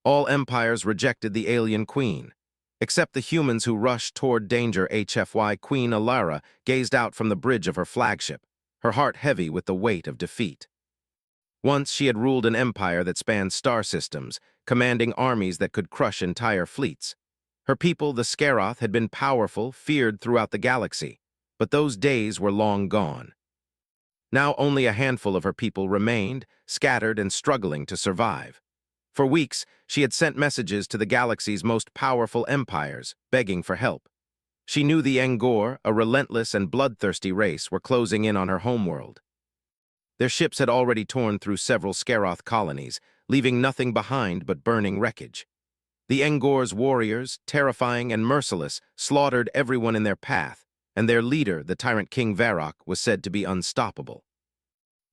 All empires rejected the alien queen. Except the humans who rushed toward danger. HFY Queen Alara gazed out from the bridge of her flagship, her heart heavy with the weight of defeat. Once she had ruled an empire that spanned star systems, commanding armies that could crush entire fleets. Her people, the Scaroth, had been powerful, feared throughout the galaxy, but those days were long gone. Now only a handful of her people remained, scattered and struggling to survive. For weeks, she had sent messages to the galaxy's most powerful empires, begging for help. She knew the Angor, a relentless and bloodthirsty race, were closing in on her homeworld. Their ships had already torn through several Scaroth colonies, leaving nothing behind but burning wreckage. The Angor's warriors, terrifying and merciless, slaughtered everyone in their path, and their leader, the tyrant King Varrock, was said to be unstoppable.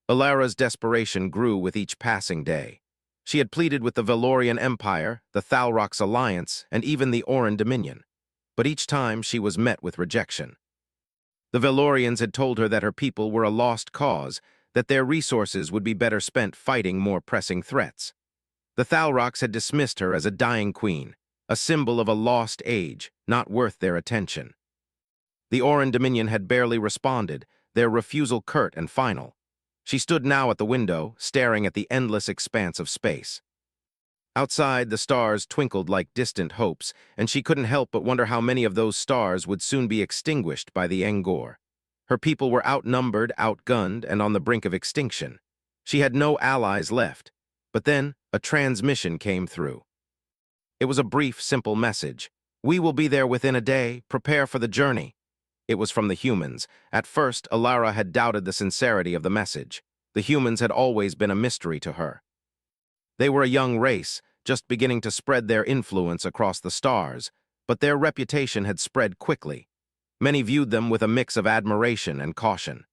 Alara's desperation grew with each passing day. She had pleaded with the Valorian Empire, the Thalrox Alliance, and even the Oran Dominion, but each time she was met with rejection. The Valorians had told her that her people were a lost cause, that their resources would be better spent fighting more pressing threats. The Thalrox had dismissed her as a dying queen, a symbol of a lost age, not worth their attention. The Oran Dominion had barely responded, their refusal curt and final. She stood now at the window, staring at the endless expanse of space. Outside, the stars twinkled like distant hopes, and she couldn't help but wonder how many of those stars would soon be extinguished by the Angor. Her people were outnumbered, outgunned, and on the brink of extinction. She had no allies left. But then, a transmission came through. It was a brief, simple message. "We will be there within a day. Prepare for the journey." It was from the humans. At first, Alara had doubted the sincerity of the message. The humans had always been a mystery to her. They were a young race, just beginning to spread their influence across the stars, but their reputation had spread quickly. Many viewed them with a mix of admiration and caution.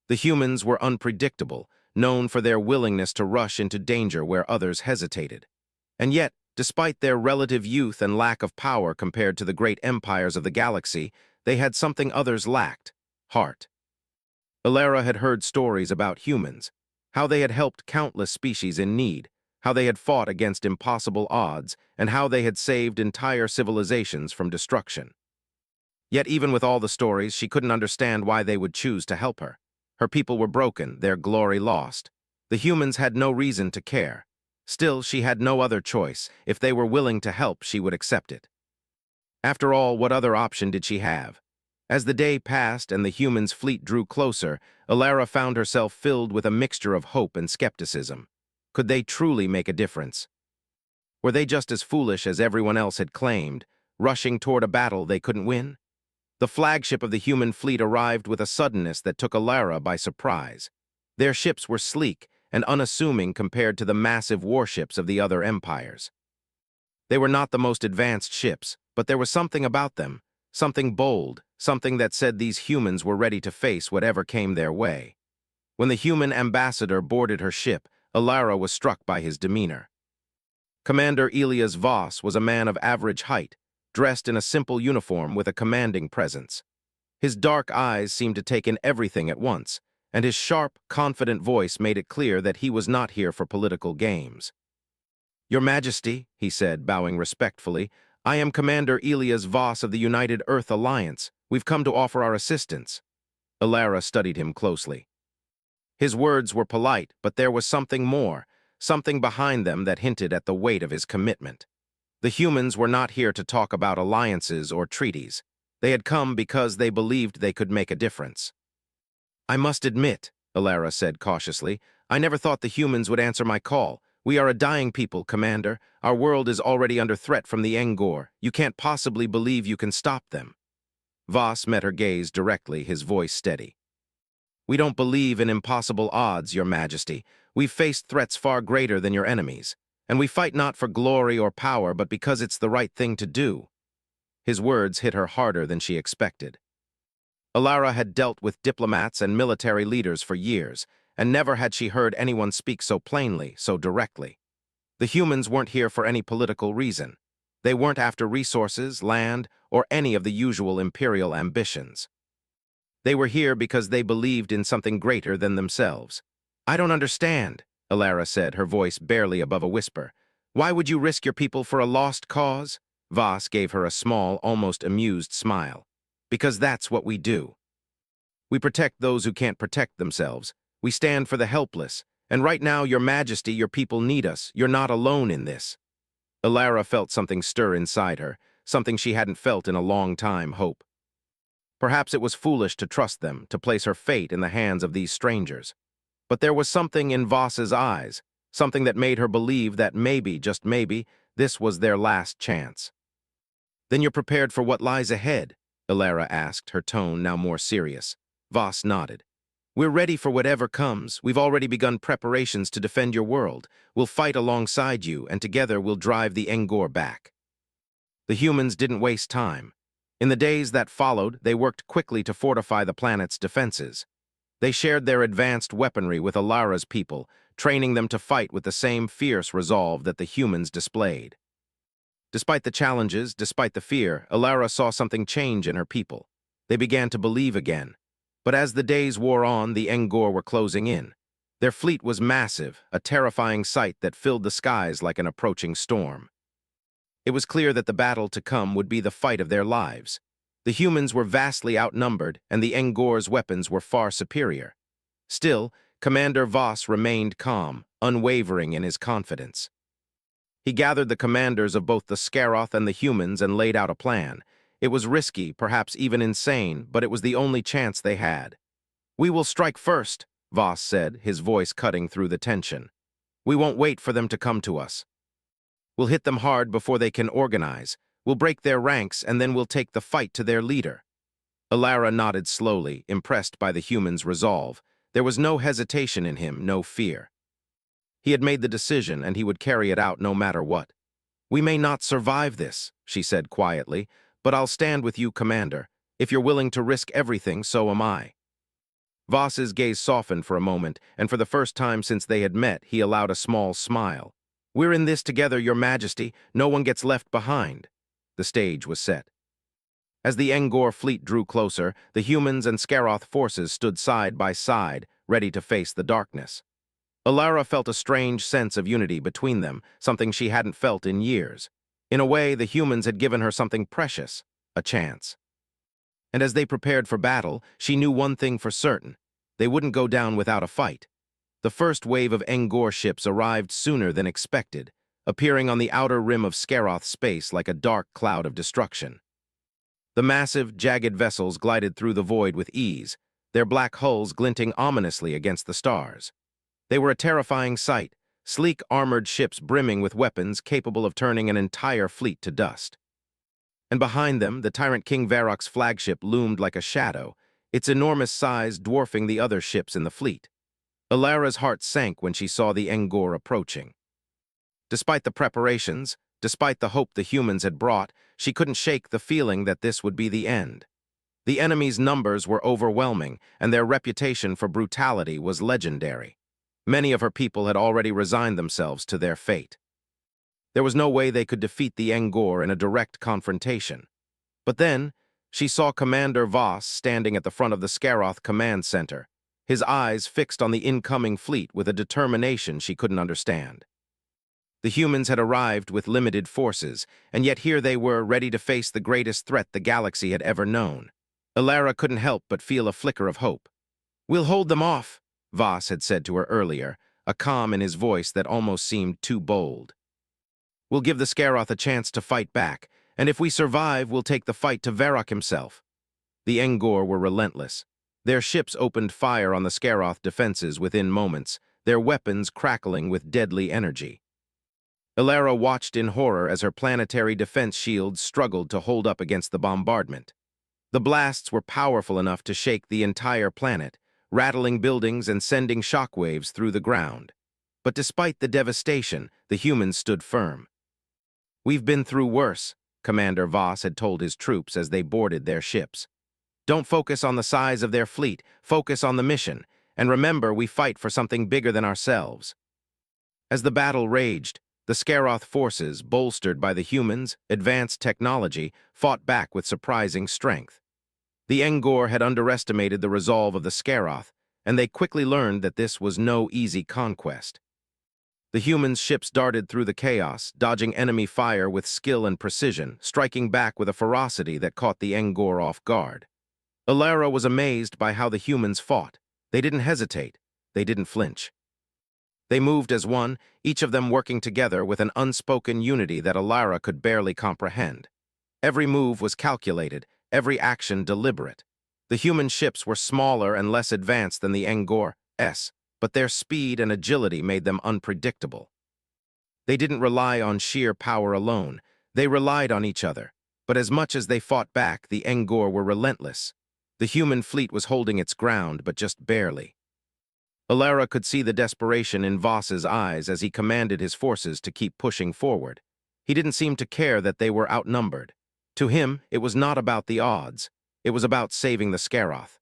The humans were unpredictable, known for their willingness to rush into danger where others hesitated. And yet, despite their relative youth and lack of power compared to the great empires of the galaxy, they had something others lacked: heart. Alara had heard stories about humans, how they had helped countless species in need, how they had fought against impossible odds, and how they had saved entire civilizations from destruction. Yet even with all the stories, she couldn't understand why they would choose to help her. Her people were broken, their glory lost. The humans had no reason to care. Still, she had no other choice. If they were willing to help, she would accept it. After all, what other option did she have? As the day passed and the humans' fleet drew closer, Alara found herself filled with a mixture of hope and skepticism. Could they truly make a difference? Were they just as foolish as everyone else had claimed, rushing toward a battle they couldn't win? The flagship of the human fleet arrived with a suddenness that took Alara by surprise. Their ships were sleek and unassuming compared to the massive warships of the other empires. They were not the most advanced ships, but there was something about them, something bold, something that said these humans were ready to face whatever came their way. When the human ambassador boarded her ship, Alara was struck by his demeanor. Commander Elias Voss was a man of average height, dressed in a simple uniform with a commanding presence. His dark eyes seemed to take in everything at once, and his sharp, confident voice made it clear that he was not here for political games. "Your Majesty," he said, bowing respectfully, "I am Commander Elias Voss of the United Earth Alliance. We've come to offer our assistance." Alara studied him closely. His words were polite, but there was something more, something behind them that hinted at the weight of his commitment. The humans were not here to talk about alliances or treaties. They had come because they believed they could make a difference. "I must admit," Alara said cautiously, "I never thought the humans would answer my call. We are a dying people, Commander. Our world is already under threat from the Angor. You can't possibly believe you can stop them." Voss met her gaze directly, his voice steady. "We don't believe in impossible odds, Your Majesty. We've faced threats far greater than your enemies. And we fight not for glory or power, but because it's the right thing to do." His words hit her harder than she expected. Alara had dealt with diplomats and military leaders for years, and never had she heard anyone speak so plainly, so directly. The humans weren't here for any political reason. They weren't after resources, land, or any of the usual imperial ambitions. They were here because they believed in something greater than themselves. "I don't understand," Alara said, her voice barely above a whisper. Why would you risk your people for a lost cause? Voss gave her a small, almost amused smile. Because that's what we do. We protect those who can't protect themselves. We stand for the helpless. And right now, Your Majesty, your people need us. You're not alone in this. Alara felt something stir inside her, something she hadn't felt in a long time, hope. Perhaps it was foolish to trust them, to place her fate in the hands of these strangers. But there was something in Voss's eyes, something that made her believe that maybe, just maybe, this was their last chance. Then you're prepared for what lies ahead? Alara asked, her tone now more serious. Voss nodded. We're ready for whatever comes. We've already begun preparations to defend your world. We'll fight alongside you, and together we'll drive the Engor back. The humans didn't waste time. In the days that followed, they worked quickly to fortify the planet's defenses. They shared their advanced weaponry with Alara's people, training them to fight with the same fierce resolve that the humans displayed. Despite the challenges, despite the fear, Alara saw something change in her people. They began to believe again. But as the days wore on, the Engor were closing in. Their fleet was massive, a terrifying sight that filled the skies like an approaching storm. It was clear that the battle to come would be the fight of their lives. The humans were vastly outnumbered, and the Engor's weapons were far superior. Still, Commander Voss remained calm, unwavering in his confidence. He gathered the commanders of both the Scaroth and the humans and laid out a plan. It was risky, perhaps even insane, but it was the only chance they had. We will strike first, Voss said, his voice cutting through the tension. We won't wait for them to come to us. We'll hit them hard before they can organize. We'll break their ranks, and then we'll take the fight to their leader. Alara nodded slowly, impressed by the human's resolve. There was no hesitation in him, no fear. He had made the decision, and he would carry it out no matter what. We may not survive this, she said quietly, but I'll stand with you, Commander. If you're willing to risk everything, so am I. Voss's gaze softened for a moment, and for the first time since they had met, he allowed a small smile. We're in this together, Your Majesty. No one gets left behind. The stage was set. As the Engor fleet drew closer, the humans and Scaroth forces stood side by side, ready to face the darkness. Alara felt a strange sense of unity between them, something she hadn't felt in years. In a way, the humans had given her something precious, a chance. And as they prepared for battle, she knew one thing for certain. They wouldn't go down without a fight. The first wave of Engor ships arrived sooner than expected, appearing on the outer rim of Scaroth space like a dark cloud of destruction. The massive, jagged vessels glided through the void with ease, their black hulls glinting ominously against the stars. They were a terrifying sight, sleek armored ships brimming with weapons capable of turning an entire fleet to dust. And behind them, the tyrant King Varroc's flagship loomed like a shadow, its enormous size dwarfing the other ships in the fleet. Alara's heart sank when she saw the Engor approaching. Despite the preparations, despite the hope the humans had brought, she couldn't shake the feeling that this would be the end. The enemy's numbers were overwhelming, and their reputation for brutality was legendary. Many of her people had already resigned themselves to their fate. There was no way they could defeat the Engor in a direct confrontation. But then, she saw Commander Voss standing at the front of the Scaroth command center, his eyes fixed on the incoming fleet with a determination she couldn't understand. The humans had arrived with limited forces, and yet here they were, ready to face the greatest threat the galaxy had ever known. Alara couldn't help but feel a flicker of hope. We'll hold them off, Voss had said to her earlier, a calm in his voice that almost seemed too bold. We'll give the Scaroth a chance to fight back, and if we survive, we'll take the fight to Varroc himself. The Engor were relentless. Their ships opened fire on the Scaroth defenses within moments, their weapons crackling with deadly energy. Alara watched in horror as her planetary defense shields struggled to hold up against the bombardment. The blasts were powerful enough to shake the entire planet, rattling buildings and sending shockwaves through the ground. But despite the devastation, the humans stood firm. We've been through worse, Commander Voss had told his troops as they boarded their ships. Don't focus on the size of their fleet, focus on the mission, and remember we fight for something bigger than ourselves. As the battle raged, the Scaroth forces, bolstered by the humans' advanced technology, fought back with surprising strength. The Engor had underestimated the resolve of the Scaroth, and they quickly learned that this was no easy conquest. The humans' ships darted through the chaos, dodging enemy fire with skill and precision, striking back with a ferocity that caught the Angor off guard. Alara was amazed by how the humans fought. They didn't hesitate. They didn't flinch. They moved as one, each of them working together with an unspoken unity that Alara could barely comprehend. Every move was calculated, every action deliberate. The human ships were smaller and less advanced than the Angor-S, but their speed and agility made them unpredictable. They didn't rely on sheer power alone. They relied on each other. But as much as they fought back, the Angor were relentless. The human fleet was holding its ground, but just barely. Alara could see the desperation in Voss's eyes as he commanded his forces to keep pushing forward. He didn't seem to care that they were outnumbered. To him, it was not about the odds. It was about saving the Scaroth.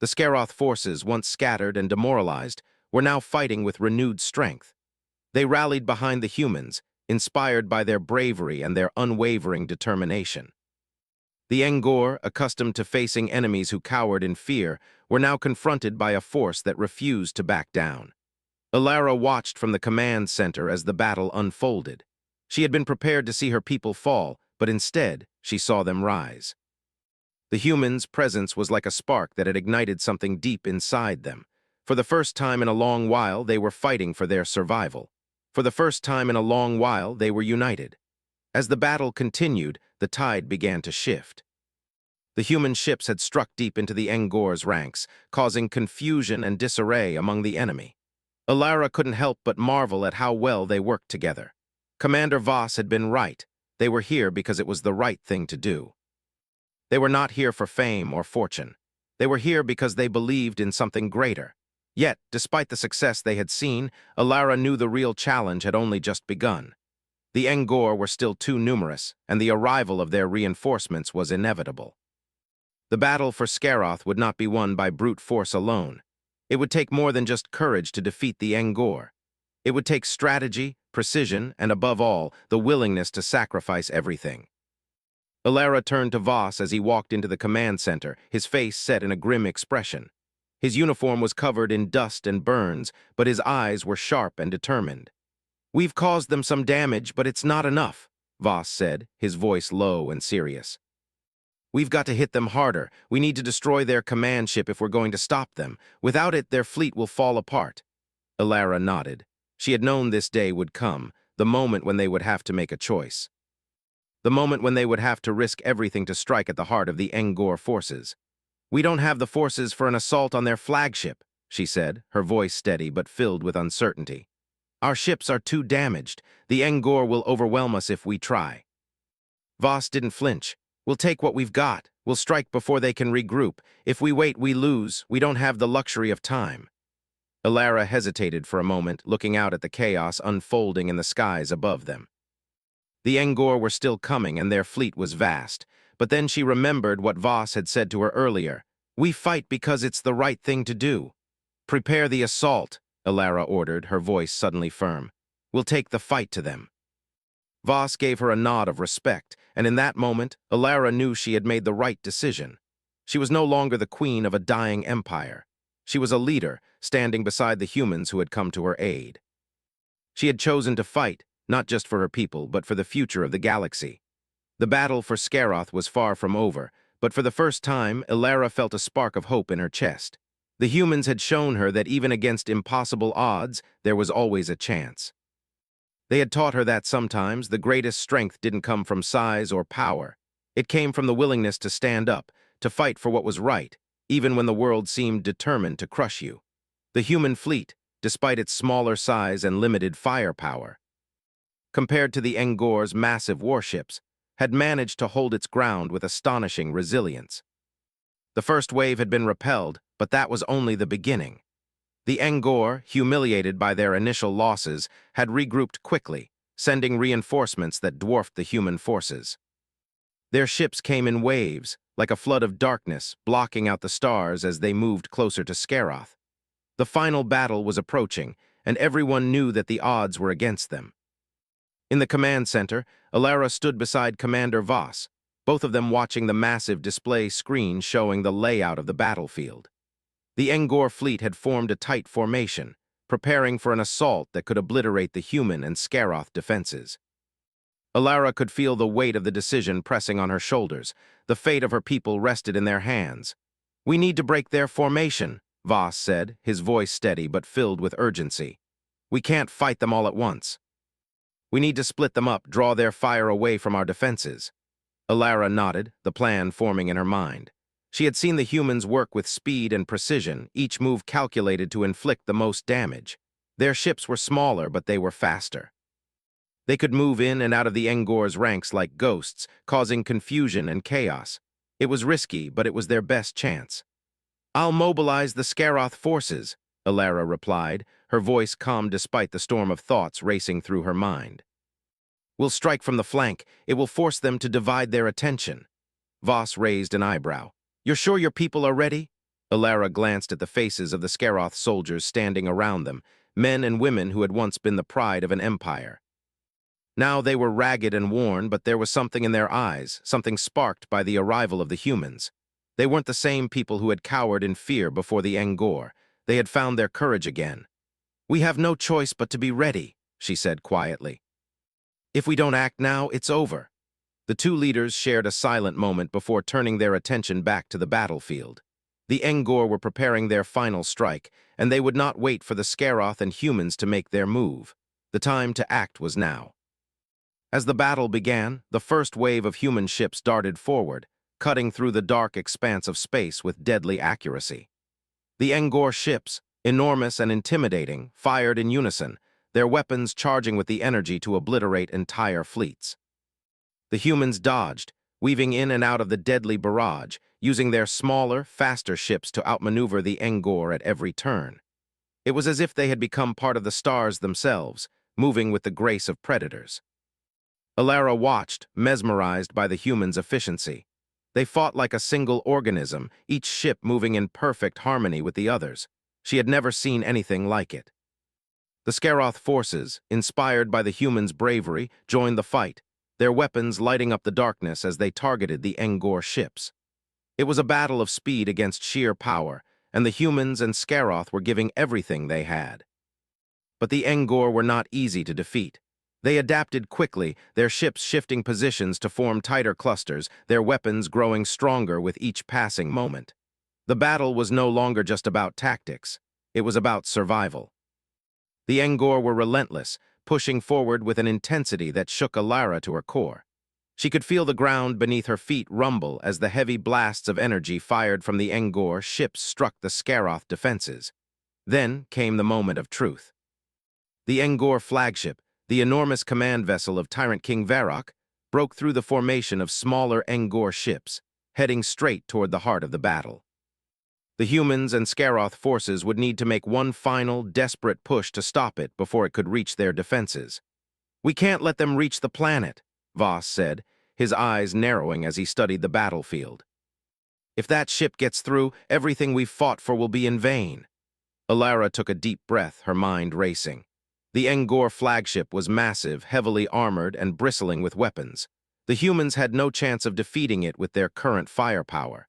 The Scaroth forces, once scattered and demoralized, were now fighting with renewed strength. They rallied behind the humans, inspired by their bravery and their unwavering determination. The Angor, accustomed to facing enemies who cowered in fear, were now confronted by a force that refused to back down. Alara watched from the command center as the battle unfolded. She had been prepared to see her people fall, but instead, she saw them rise. The humans' presence was like a spark that had ignited something deep inside them. For the first time in a long while, they were fighting for their survival. For the first time in a long while, they were united. As the battle continued, the tide began to shift. The human ships had struck deep into the Angor's ranks, causing confusion and disarray among the enemy. Alara couldn't help but marvel at how well they worked together. Commander Voss had been right. They were here because it was the right thing to do. They were not here for fame or fortune. They were here because they believed in something greater. Yet, despite the success they had seen, Alara knew the real challenge had only just begun. The Angor were still too numerous, and the arrival of their reinforcements was inevitable. The battle for Scaroth would not be won by brute force alone. It would take more than just courage to defeat the Angor. It would take strategy, precision, and above all, the willingness to sacrifice everything. Alara turned to Voss as he walked into the command center, his face set in a grim expression. His uniform was covered in dust and burns, but his eyes were sharp and determined. "We've caused them some damage, but it's not enough," Voss said, his voice low and serious. "We've got to hit them harder. We need to destroy their command ship if we're going to stop them. Without it, their fleet will fall apart." Alara nodded. She had known this day would come, the moment when they would have to make a choice. The moment when they would have to risk everything to strike at the heart of the Angor forces. "We don't have the forces for an assault on their flagship," she said, her voice steady but filled with uncertainty. "Our ships are too damaged. The Angor will overwhelm us if we try." Voss didn't flinch. "We'll take what we've got. We'll strike before they can regroup. If we wait, we lose. We don't have the luxury of time." Alara hesitated for a moment, looking out at the chaos unfolding in the skies above them. The Angor were still coming, and their fleet was vast. But then she remembered what Voss had said to her earlier. "We fight because it's the right thing to do." "Prepare the assault," Alara ordered, her voice suddenly firm. "We'll take the fight to them." Voss gave her a nod of respect, and in that moment, Alara knew she had made the right decision. She was no longer the queen of a dying empire. She was a leader, standing beside the humans who had come to her aid. She had chosen to fight, not just for her people, but for the future of the galaxy. The battle for Scaroth was far from over, but for the first time, Alara felt a spark of hope in her chest. The humans had shown her that even against impossible odds, there was always a chance. They had taught her that sometimes the greatest strength didn't come from size or power. It came from the willingness to stand up, to fight for what was right, even when the world seemed determined to crush you. The human fleet, despite its smaller size and limited firepower, compared to the Angor's massive warships, had managed to hold its ground with astonishing resilience. The first wave had been repelled, but that was only the beginning. The Angor, humiliated by their initial losses, had regrouped quickly, sending reinforcements that dwarfed the human forces. Their ships came in waves, like a flood of darkness, blocking out the stars as they moved closer to Scaroth. The final battle was approaching, and everyone knew that the odds were against them. In the command center, Alara stood beside Commander Voss, both of them watching the massive display screen showing the layout of the battlefield. The Angor fleet had formed a tight formation, preparing for an assault that could obliterate the human and Scaroth defenses. Alara could feel the weight of the decision pressing on her shoulders. The fate of her people rested in their hands. "We need to break their formation," Voss said, his voice steady but filled with urgency. "We can't fight them all at once. We need to split them up, draw their fire away from our defenses." Alara nodded, the plan forming in her mind. She had seen the humans work with speed and precision, each move calculated to inflict the most damage. Their ships were smaller, but they were faster. They could move in and out of the Engor's ranks like ghosts, causing confusion and chaos. It was risky, but it was their best chance. "I'll mobilize the Scaroth forces," Alara replied, her voice calm despite the storm of thoughts racing through her mind. "We'll strike from the flank. It will force them to divide their attention." Voss raised an eyebrow. "You're sure your people are ready?" Alara glanced at the faces of the Scaroth soldiers standing around them, men and women who had once been the pride of an empire. Now they were ragged and worn, but there was something in their eyes, something sparked by the arrival of the humans. They weren't the same people who had cowered in fear before the Engor. They had found their courage again. "We have no choice but to be ready," she said quietly. "If we don't act now, it's over." The two leaders shared a silent moment before turning their attention back to the battlefield. The Engor were preparing their final strike, and they would not wait for the Scaroth and humans to make their move. The time to act was now. As the battle began, the first wave of human ships darted forward, cutting through the dark expanse of space with deadly accuracy. The Engor ships, enormous and intimidating, fired in unison, their weapons charging with the energy to obliterate entire fleets. The humans dodged, weaving in and out of the deadly barrage, using their smaller, faster ships to outmaneuver the Engor at every turn. It was as if they had become part of the stars themselves, moving with the grace of predators. Alara watched, mesmerized by the humans' efficiency. They fought like a single organism, each ship moving in perfect harmony with the others. She had never seen anything like it. The Scaroth forces, inspired by the humans' bravery, joined the fight, their weapons lighting up the darkness as they targeted the Engor ships. It was a battle of speed against sheer power, and the humans and Scaroth were giving everything they had. But the Engor were not easy to defeat. They adapted quickly, their ships shifting positions to form tighter clusters, their weapons growing stronger with each passing moment. The battle was no longer just about tactics. It was about survival. The Engor were relentless, pushing forward with an intensity that shook Alara to her core. She could feel the ground beneath her feet rumble as the heavy blasts of energy fired from the Engor ships struck the Scaroth defenses. Then came the moment of truth. The Engor flagship, the enormous command vessel of Tyrant King Varrock, broke through the formation of smaller Engor ships, heading straight toward the heart of the battle. The humans and Scaroth forces would need to make one final, desperate push to stop it before it could reach their defenses. "We can't let them reach the planet," Voss said, his eyes narrowing as he studied the battlefield. "If that ship gets through, everything we've fought for will be in vain." Alara took a deep breath, her mind racing. The Engor flagship was massive, heavily armored, and bristling with weapons. The humans had no chance of defeating it with their current firepower.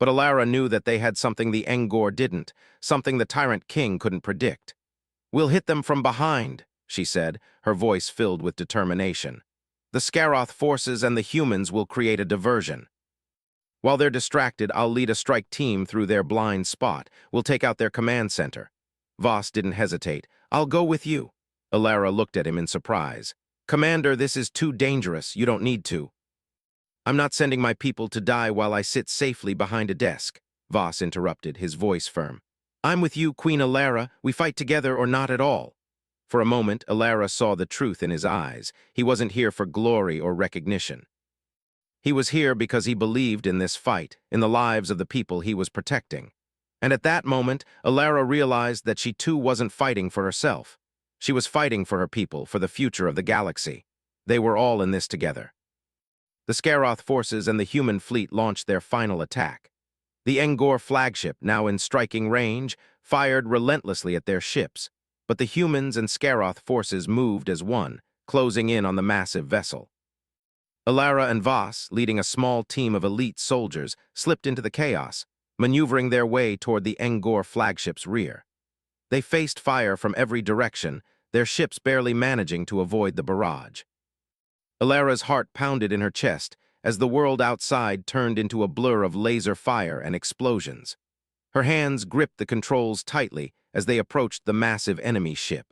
But Alara knew that they had something the Engor didn't, something the Tyrant King couldn't predict. "We'll hit them from behind," she said, her voice filled with determination. "The Scaroth forces and the humans will create a diversion. While they're distracted, I'll lead a strike team through their blind spot. We'll take out their command center." Voss didn't hesitate. "I'll go with you." Alara looked at him in surprise. "Commander, this is too dangerous. You don't need to." "I'm not sending my people to die while I sit safely behind a desk," Voss interrupted, his voice firm. "I'm with you, Queen Alara. We fight together or not at all." For a moment, Alara saw the truth in his eyes. He wasn't here for glory or recognition. He was here because he believed in this fight, in the lives of the people he was protecting. And at that moment, Alara realized that she too wasn't fighting for herself. She was fighting for her people, for the future of the galaxy. They were all in this together. The Scaroth forces and the human fleet launched their final attack. The Engor flagship, now in striking range, fired relentlessly at their ships, but the humans and Scaroth forces moved as one, closing in on the massive vessel. Alara and Voss, leading a small team of elite soldiers, slipped into the chaos, maneuvering their way toward the Engor flagship's rear. They faced fire from every direction, their ships barely managing to avoid the barrage. Alara's heart pounded in her chest as the world outside turned into a blur of laser fire and explosions. Her hands gripped the controls tightly as they approached the massive enemy ship.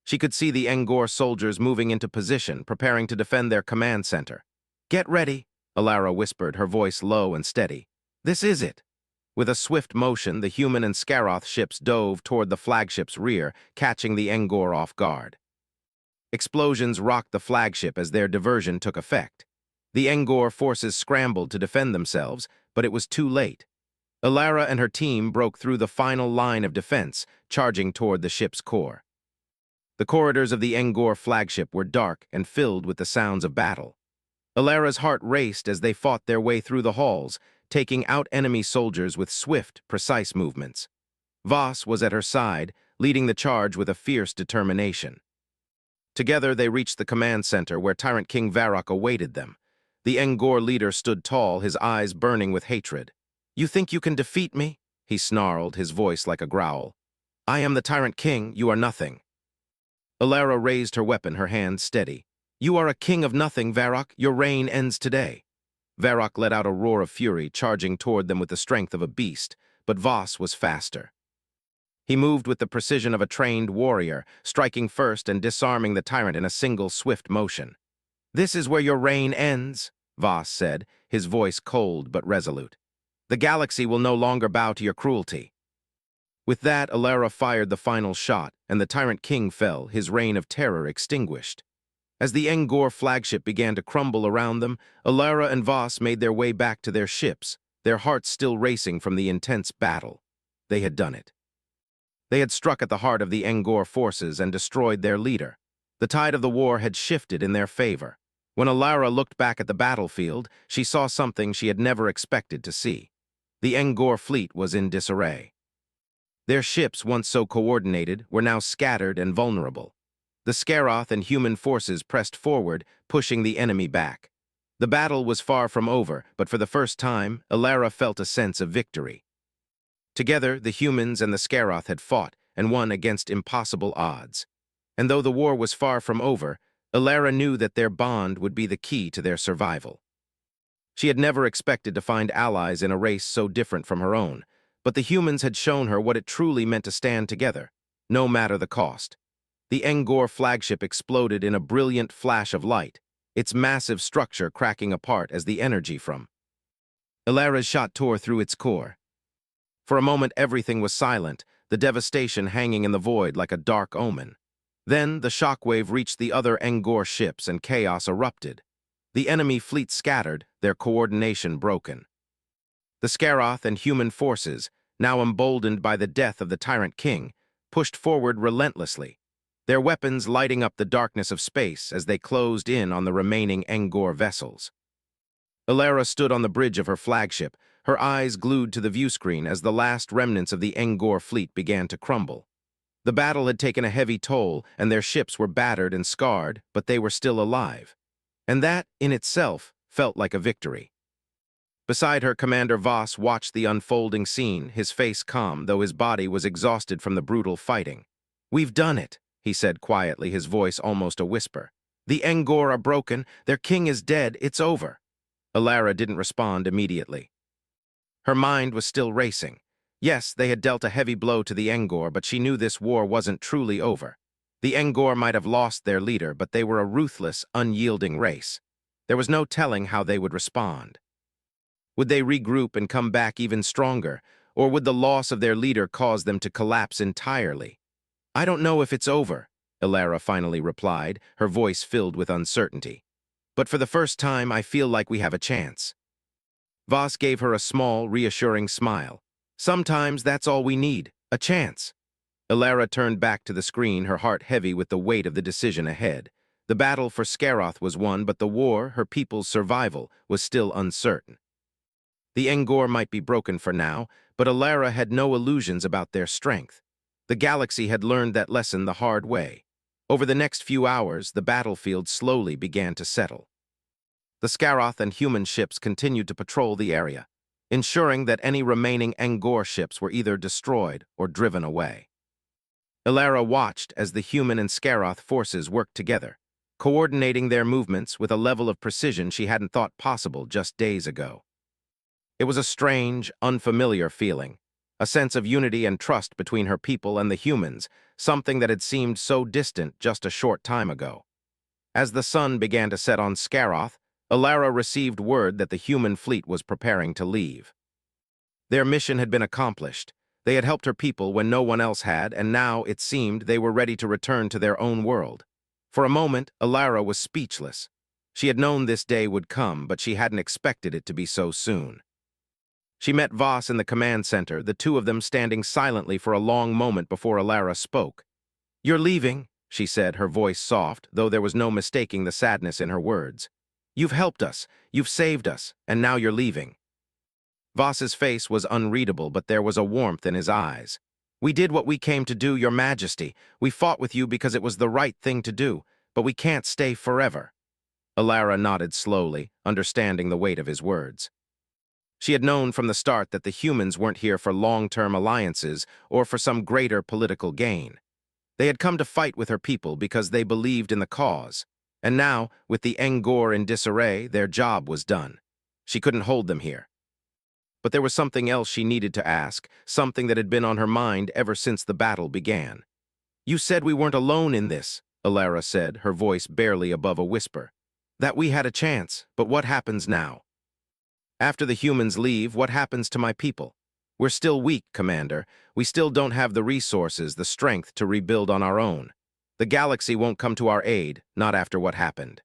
She could see the Engor soldiers moving into position, preparing to defend their command center. "Get ready," Alara whispered, her voice low and steady. "This is it." With a swift motion, the human and Scaroth ships dove toward the flagship's rear, catching the Engor off guard. Explosions rocked the flagship as their diversion took effect. The Engor forces scrambled to defend themselves, but it was too late. Alara and her team broke through the final line of defense, charging toward the ship's core. The corridors of the Engor flagship were dark and filled with the sounds of battle. Alara's heart raced as they fought their way through the halls, taking out enemy soldiers with swift, precise movements. Voss was at her side, leading the charge with a fierce determination. Together they reached the command center where Tyrant King Varrock awaited them. The Engor leader stood tall, his eyes burning with hatred. "You think you can defeat me?" he snarled, his voice like a growl. "I am the Tyrant King, you are nothing." Alara raised her weapon, her hand steady. "You are a king of nothing, Varrock. Your reign ends today." Varrock let out a roar of fury, charging toward them with the strength of a beast, but Voss was faster. He moved with the precision of a trained warrior, striking first and disarming the tyrant in a single swift motion. "This is where your reign ends," Voss said, his voice cold but resolute. "The galaxy will no longer bow to your cruelty." With that, Alara fired the final shot, and the Tyrant King fell, his reign of terror extinguished. As the Engor flagship began to crumble around them, Alara and Voss made their way back to their ships, their hearts still racing from the intense battle. They had done it. They had struck at the heart of the Engor forces and destroyed their leader. The tide of the war had shifted in their favor. When Alara looked back at the battlefield, she saw something she had never expected to see. The Engor fleet was in disarray. Their ships, once so coordinated, were now scattered and vulnerable. The Scaroth and human forces pressed forward, pushing the enemy back. The battle was far from over, but for the first time, Alara felt a sense of victory. Together, the humans and the Scaroth had fought and won against impossible odds. And though the war was far from over, Alara knew that their bond would be the key to their survival. She had never expected to find allies in a race so different from her own, but the humans had shown her what it truly meant to stand together, no matter the cost. The Engor flagship exploded in a brilliant flash of light, its massive structure cracking apart as the energy from Alara's shot tore through its core. For a moment everything was silent, the devastation hanging in the void like a dark omen. Then the shockwave reached the other Engor ships and chaos erupted. The enemy fleet scattered, their coordination broken. The Scaroth and human forces, now emboldened by the death of the Tyrant King, pushed forward relentlessly, their weapons lighting up the darkness of space as they closed in on the remaining Engor vessels. Alara stood on the bridge of her flagship, her eyes glued to the viewscreen as the last remnants of the Engor fleet began to crumble. The battle had taken a heavy toll, and their ships were battered and scarred, but they were still alive. And that, in itself, felt like a victory. Beside her, Commander Voss watched the unfolding scene, his face calm, though his body was exhausted from the brutal fighting. "We've done it," he said quietly, his voice almost a whisper. "The Engor are broken, their king is dead, it's over." Alara didn't respond immediately. Her mind was still racing. Yes, they had dealt a heavy blow to the Engor, but she knew this war wasn't truly over. The Engor might have lost their leader, but they were a ruthless, unyielding race. There was no telling how they would respond. Would they regroup and come back even stronger, or would the loss of their leader cause them to collapse entirely? "I don't know if it's over," Alara finally replied, her voice filled with uncertainty. "But for the first time, I feel like we have a chance." Voss gave her a small, reassuring smile. "Sometimes that's all we need, a chance." Alara turned back to the screen, her heart heavy with the weight of the decision ahead. The battle for Scaroth was won, but the war, her people's survival, was still uncertain. The Engor might be broken for now, but Alara had no illusions about their strength. The galaxy had learned that lesson the hard way. Over the next few hours, the battlefield slowly began to settle. The Scaroth and human ships continued to patrol the area, ensuring that any remaining Engor ships were either destroyed or driven away. Ilara watched as the human and Scaroth forces worked together, coordinating their movements with a level of precision she hadn't thought possible just days ago. It was a strange, unfamiliar feeling, a sense of unity and trust between her people and the humans, something that had seemed so distant just a short time ago. As the sun began to set on Scaroth, Ilara received word that the human fleet was preparing to leave. Their mission had been accomplished. They had helped her people when no one else had, and now, it seemed, they were ready to return to their own world. For a moment, Ilara was speechless. She had known this day would come, but she hadn't expected it to be so soon. She met Voss in the command center, the two of them standing silently for a long moment before Ilara spoke. "You're leaving," she said, her voice soft, though there was no mistaking the sadness in her words. "You've helped us, you've saved us, and now you're leaving." Voss's face was unreadable, but there was a warmth in his eyes. "We did what we came to do, Your Majesty. We fought with you because it was the right thing to do, but we can't stay forever." Ilara nodded slowly, understanding the weight of his words. She had known from the start that the humans weren't here for long-term alliances or for some greater political gain. They had come to fight with her people because they believed in the cause. And now, with the Ngor in disarray, their job was done. She couldn't hold them here. But there was something else she needed to ask, something that had been on her mind ever since the battle began. "You said we weren't alone in this," Ilara said, her voice barely above a whisper. "That we had a chance, but what happens now? After the humans leave, what happens to my people? We're still weak, Commander. We still don't have the resources, the strength to rebuild on our own. The galaxy won't come to our aid, not after what happened."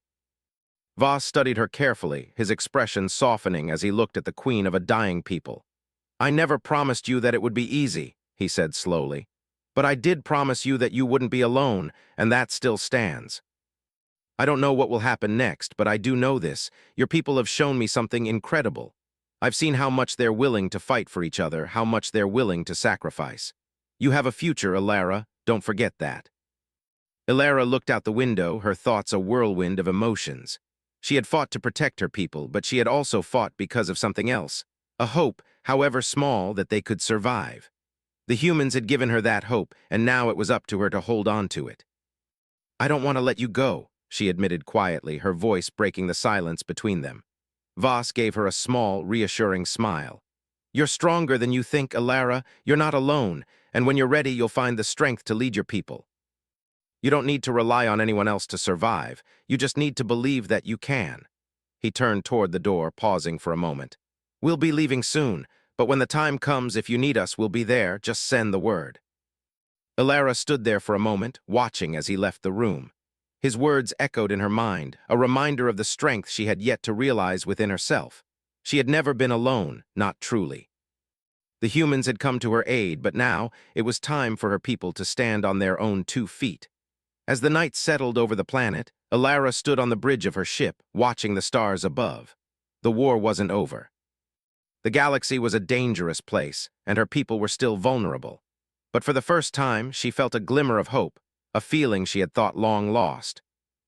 Voss studied her carefully, his expression softening as he looked at the queen of a dying people. "I never promised you that it would be easy," he said slowly. "But I did promise you that you wouldn't be alone, and that still stands. I don't know what will happen next, but I do know this. Your people have shown me something incredible. I've seen how much they're willing to fight for each other, how much they're willing to sacrifice. You have a future, Ilara. Don't forget that." Ilara looked out the window, her thoughts a whirlwind of emotions. She had fought to protect her people, but she had also fought because of something else, a hope, however small, that they could survive. The humans had given her that hope, and now it was up to her to hold on to it. "I don't want to let you go," she admitted quietly, her voice breaking the silence between them. Voss gave her a small, reassuring smile. "You're stronger than you think, Ilara. You're not alone, and when you're ready, you'll find the strength to lead your people. You don't need to rely on anyone else to survive. You just need to believe that you can." He turned toward the door, pausing for a moment. "We'll be leaving soon, but when the time comes, if you need us, we'll be there. Just send the word." Ilara stood there for a moment, watching as he left the room. His words echoed in her mind, a reminder of the strength she had yet to realize within herself. She had never been alone, not truly. The humans had come to her aid, but now it was time for her people to stand on their own 2 feet. As the night settled over the planet, Ilara stood on the bridge of her ship, watching the stars above. The war wasn't over. The galaxy was a dangerous place, and her people were still vulnerable. But for the first time, she felt a glimmer of hope, a feeling she had thought long lost.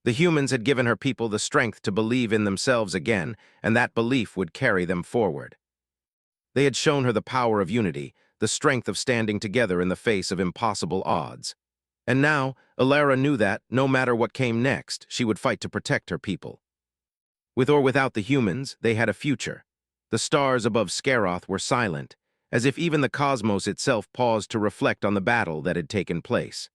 The humans had given her people the strength to believe in themselves again, and that belief would carry them forward. They had shown her the power of unity, the strength of standing together in the face of impossible odds. And now, Ilara knew that, no matter what came next, she would fight to protect her people. With or without the humans, they had a future. The stars above Scaroth were silent, as if even the cosmos itself paused to reflect on the battle that had taken place.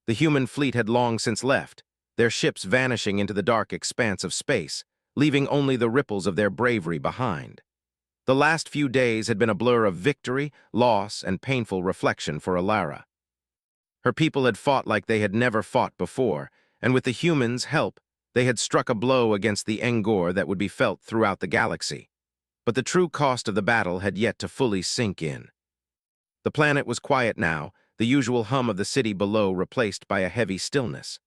The human fleet had long since left, their ships vanishing into the dark expanse of space, leaving only the ripples of their bravery behind. The last few days had been a blur of victory, loss, and painful reflection for Ilara. Her people had fought like they had never fought before, and with the humans' help, they had struck a blow against the Ngor that would be felt throughout the galaxy. But the true cost of the battle had yet to fully sink in. The planet was quiet now, the usual hum of the city below replaced by a heavy stillness.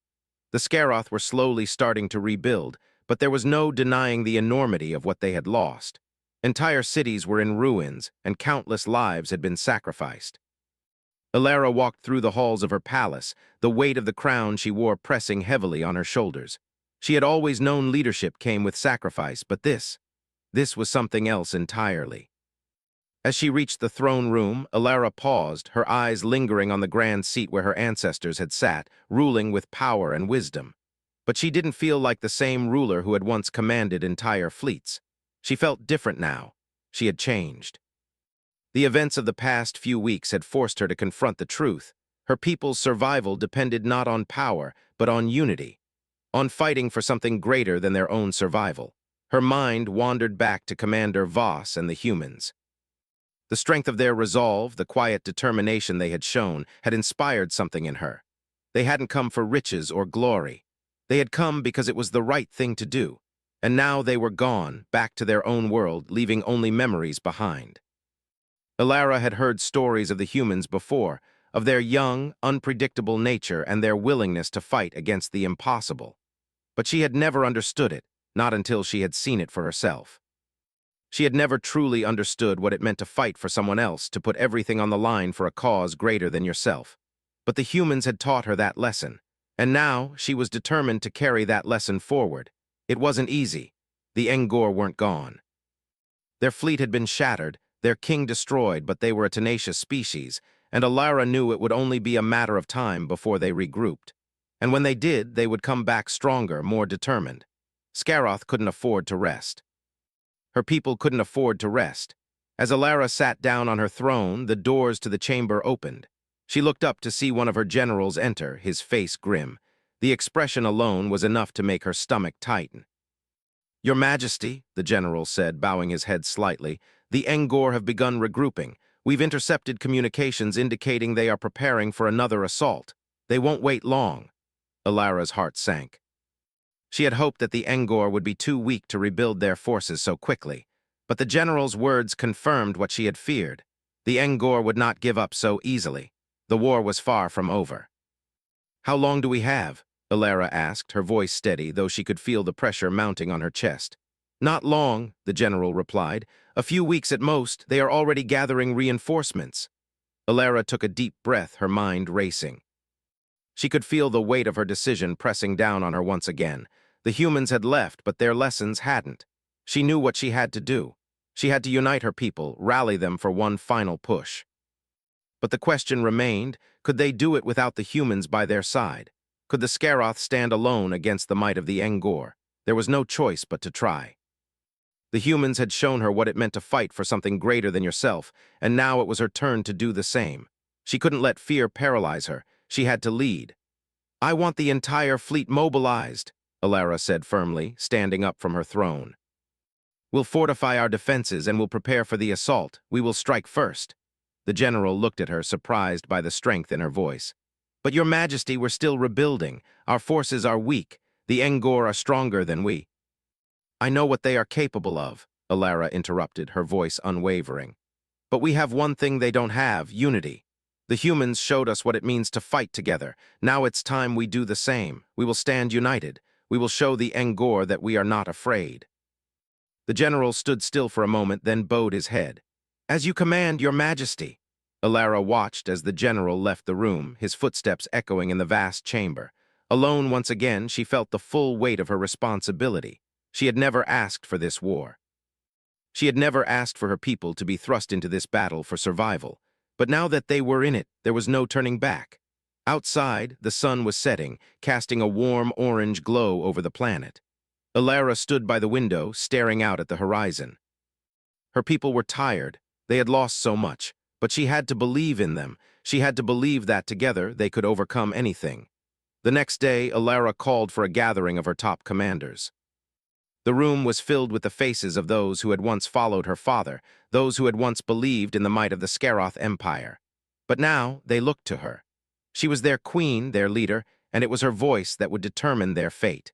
The Scaroth were slowly starting to rebuild, but there was no denying the enormity of what they had lost. Entire cities were in ruins, and countless lives had been sacrificed. Ilara walked through the halls of her palace, the weight of the crown she wore pressing heavily on her shoulders. She had always known leadership came with sacrifice, but this was something else entirely. As she reached the throne room, Alara paused, her eyes lingering on the grand seat where her ancestors had sat, ruling with power and wisdom. But she didn't feel like the same ruler who had once commanded entire fleets. She felt different now. She had changed. The events of the past few weeks had forced her to confront the truth. Her people's survival depended not on power, but on unity, on fighting for something greater than their own survival. Her mind wandered back to Commander Voss and the humans. The strength of their resolve, the quiet determination they had shown, had inspired something in her. They hadn't come for riches or glory. They had come because it was the right thing to do. And now they were gone, back to their own world, leaving only memories behind. Alara had heard stories of the humans before, of their young, unpredictable nature and their willingness to fight against the impossible. But she had never understood it, not until she had seen it for herself. She had never truly understood what it meant to fight for someone else, to put everything on the line for a cause greater than yourself. But the humans had taught her that lesson, and now she was determined to carry that lesson forward. It wasn't easy. The Ngor weren't gone. Their fleet had been shattered, their king destroyed, but they were a tenacious species, and Alara knew it would only be a matter of time before they regrouped. And when they did, they would come back stronger, more determined. Scaroth couldn't afford to rest. Her people couldn't afford to rest. As Alara sat down on her throne, the doors to the chamber opened. She looked up to see one of her generals enter, his face grim. The expression alone was enough to make her stomach tighten. "Your Majesty," the general said, bowing his head slightly, "the Ngor have begun regrouping. We've intercepted communications indicating they are preparing for another assault. They won't wait long." Alara's heart sank. She had hoped that the Ngor would be too weak to rebuild their forces so quickly, but the general's words confirmed what she had feared. The Ngor would not give up so easily. The war was far from over. "How long do we have?" Alara asked, her voice steady, though she could feel the pressure mounting on her chest. "Not long," the general replied. "A few weeks at most. They are already gathering reinforcements." Alara took a deep breath, her mind racing. She could feel the weight of her decision pressing down on her once again. The humans had left, but their lessons hadn't. She knew what she had to do. She had to unite her people, rally them for one final push. But the question remained, could they do it without the humans by their side? Could the Scaroth stand alone against the might of the Ngor? There was no choice but to try. The humans had shown her what it meant to fight for something greater than yourself, and now it was her turn to do the same. She couldn't let fear paralyze her. She had to lead. "I want the entire fleet mobilized," Alara said firmly, standing up from her throne. "We'll fortify our defenses and we'll prepare for the assault. We will strike first." The general looked at her, surprised by the strength in her voice. "But Your Majesty, we're still rebuilding. Our forces are weak. The Ngor are stronger than we." "I know what they are capable of," Alara interrupted, her voice unwavering. "But we have one thing they don't have, unity. The humans showed us what it means to fight together. Now it's time we do the same. We will stand united. We will show the Ngor that we are not afraid." The general stood still for a moment, then bowed his head. "As you command, Your Majesty." Alara watched as the general left the room, his footsteps echoing in the vast chamber. Alone once again, she felt the full weight of her responsibility. She had never asked for this war. She had never asked for her people to be thrust into this battle for survival. But now that they were in it, there was no turning back. Outside, the sun was setting, casting a warm orange glow over the planet. Alara stood by the window, staring out at the horizon. Her people were tired. They had lost so much, but she had to believe in them. She had to believe that together they could overcome anything. The next day, Alara called for a gathering of her top commanders. The room was filled with the faces of those who had once followed her father, those who had once believed in the might of the Scaroth Empire. But now they looked to her. She was their queen, their leader, and it was her voice that would determine their fate.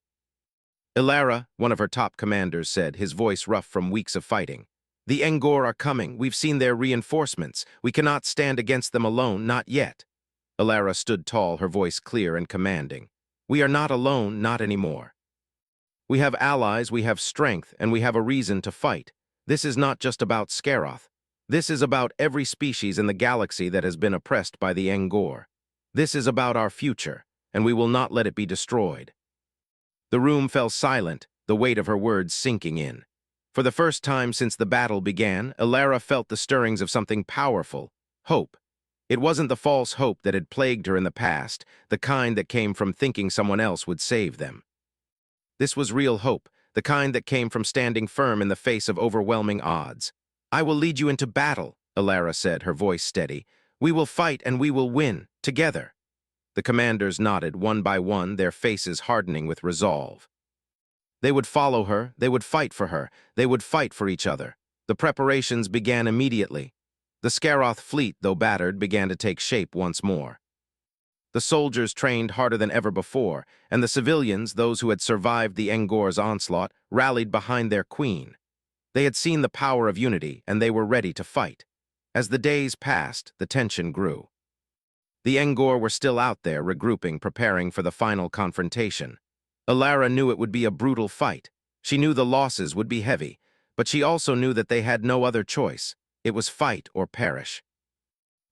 "Alara," one of her top commanders said, his voice rough from weeks of fighting, "the Ngor are coming. We've seen their reinforcements. We cannot stand against them alone, not yet." Alara stood tall, her voice clear and commanding. "We are not alone, not anymore. We have allies, we have strength, and we have a reason to fight. This is not just about Scaroth. This is about every species in the galaxy that has been oppressed by the Ngor. This is about our future, and we will not let it be destroyed." The room fell silent, the weight of her words sinking in. For the first time since the battle began, Alara felt the stirrings of something powerful, hope. It wasn't the false hope that had plagued her in the past, the kind that came from thinking someone else would save them. This was real hope, the kind that came from standing firm in the face of overwhelming odds. "I will lead you into battle," Alara said, her voice steady. "We will fight and we will win, together." The commanders nodded one by one, their faces hardening with resolve. They would follow her, they would fight for her, they would fight for each other. The preparations began immediately. The Scaroth fleet, though battered, began to take shape once more. The soldiers trained harder than ever before, and the civilians, those who had survived the Engor's onslaught, rallied behind their queen. They had seen the power of unity, and they were ready to fight. As the days passed, the tension grew. The Engor were still out there, regrouping, preparing for the final confrontation. Alara knew it would be a brutal fight. She knew the losses would be heavy, but she also knew that they had no other choice. It was fight or perish.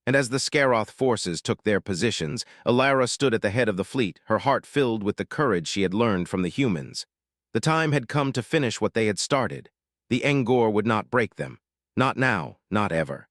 And as the Scaroth forces took their positions, Alara stood at the head of the fleet, her heart filled with the courage she had learned from the humans. The time had come to finish what they had started. The Engor would not break them. Not now, not ever.